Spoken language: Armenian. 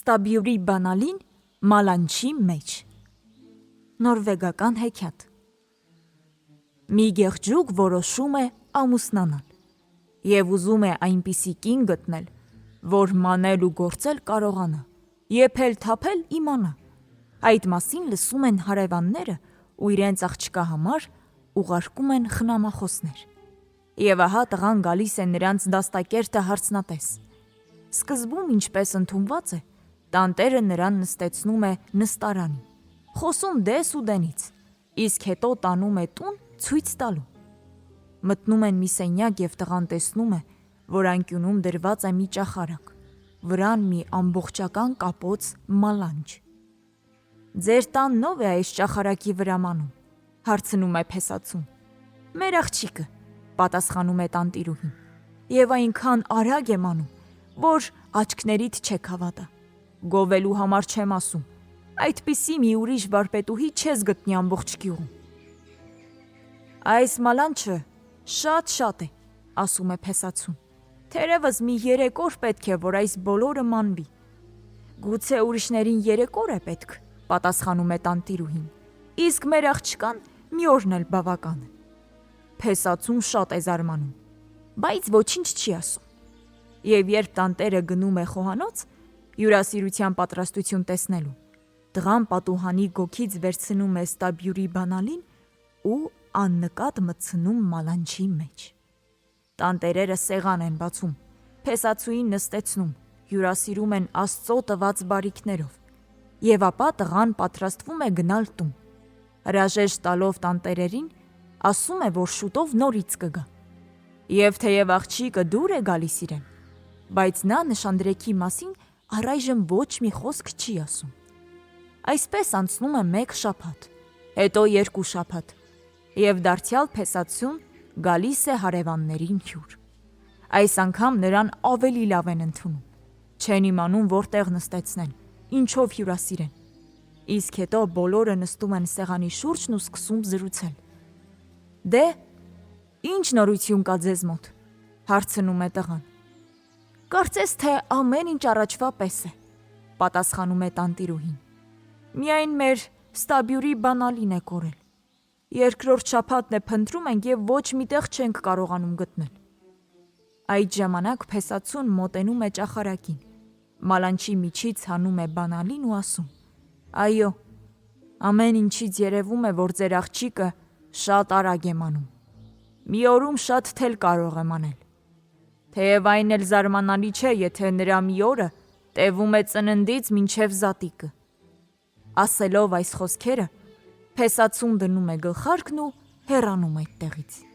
Ստաբյուրի բանալին մալանչի մեջ։ Նորվեգական հեքիաթ։ Մի գեղջուկ որոշում է ամուսնանալ և ուզում է այնպիսի կին գտնել, որ մանել ու գործել կարողանա, եփել թափել իմանա։ Այդ մասին լսում են հարևանները ու իրենց աղջկա համար ուղարկում են խնամախոսներ։ Եվ ահա տղան գալիս է նրանց դաստակերտը հարցնատես։ Սկզբում, ինչպես ընդունված է, տանտերը նրան նստեցնում է նստարանին, խոսում դես ու դենից, իսկ հետո տանում է տուն ցույց տալու։ Մտնում են մի սենյակ և տղան տեսնում է, որ անկյունում դրված է մի ճախարակ, վրան մի ամբողջական կապոց մալանչ։ «Ձեր տանն ով է այս ճախարակի վրա մանում», հարցնում է փեսացուն։ «Մեր աղջիկը», պատասխանում է տանտիրուհին, «և այնքան արագ է մանում, որ աչքներիդ չեք հավատա։ Գովելու համար չեմ ասում, այդպիսի մի ուրիշ վարպետուհի չես գտնի ամբողջ գյուղում»։ «Այս մալանչը շատ է», ասում է փեսացուն, «թերևս մի 3 օր պետք է, որ այս բոլորը մանվի»։ «Գուցե ուրիշներին 3 օր է պետք», պատասխանում է տանտիրուհին, «իսկ մեր աղջկան մի օրն էլ բավական է»։ Փեսացուն շատ է զարմանում, բայց ոչինչ չի ասում։ Եվ երբ տանտերը գնում է խոհանոց, հյուրասիրության պատրաստություն տեսնելու, տղան պատուհանի գոգից վերցնում է ստաբյուրի բանալին ու աննկատ մտցնում մալանչի մեջ։ Տանտերերը սեղան են բացում, փեսացուին նստեցնում, հյուրասիրում են Աստծո տված բարիքներով, և ապա տղան պատրաստվում է գնալ տուն։ Հրաժեշտ տալով տանտերերին, ասում է, որ շուտով նորից կգա։ Եվ թեև աղջիկը դուր է գալիս իրեն, բայց նա նշանդրեքի մասին առայժմ ոչ մի խոսք չի ասում։ Այսպես անցնում է 1 շաբաթ, հետո 2 շաբաթ, և դարձյալ փեսացուն գալիս է հարևաններին հյուր։ Այս անգամ նրան ավելի լավ են ընդունում, չեն իմանում որտեղ նստեցնեն, ինչով հյուրասիրեն։ Իսկ հետո բոլորը նստում են սեղանի շուրջն ու սկսում զրուցել։ «Դե, ի՞նչ նորություն կա ձեզ մոտ», հարցնում է տղան։ «Կարծես թե ամեն ինչ առաջվա պես է», պատասխանում է տանտիրուհին։ «Միայն մեր ստաբյուրի բանալին է կորել։ 2-րդ շաբաթն է փնտրում ենք և ոչ մի տեղ չենք կարողանում գտնել»։ Այդ ժամանակ փեսացուն մոտենում է ճախարակին, մալանչի միջից հանում է բանալին ու ասում. «Այո, ամեն ինչից երևում է, որ ձեր աղջիկը շատ արագ է մանում։ Մի օրում շատ թել կարող է մանել։ Թեև այն էլ զարմանալի չէ, եթե նրա մի օրը տևում է ծննդից մինչև զատիկը»։ Ասելով այս խոսքերը, փեսացուն դնում է գլխարկն ու հեռանում այդտեղից։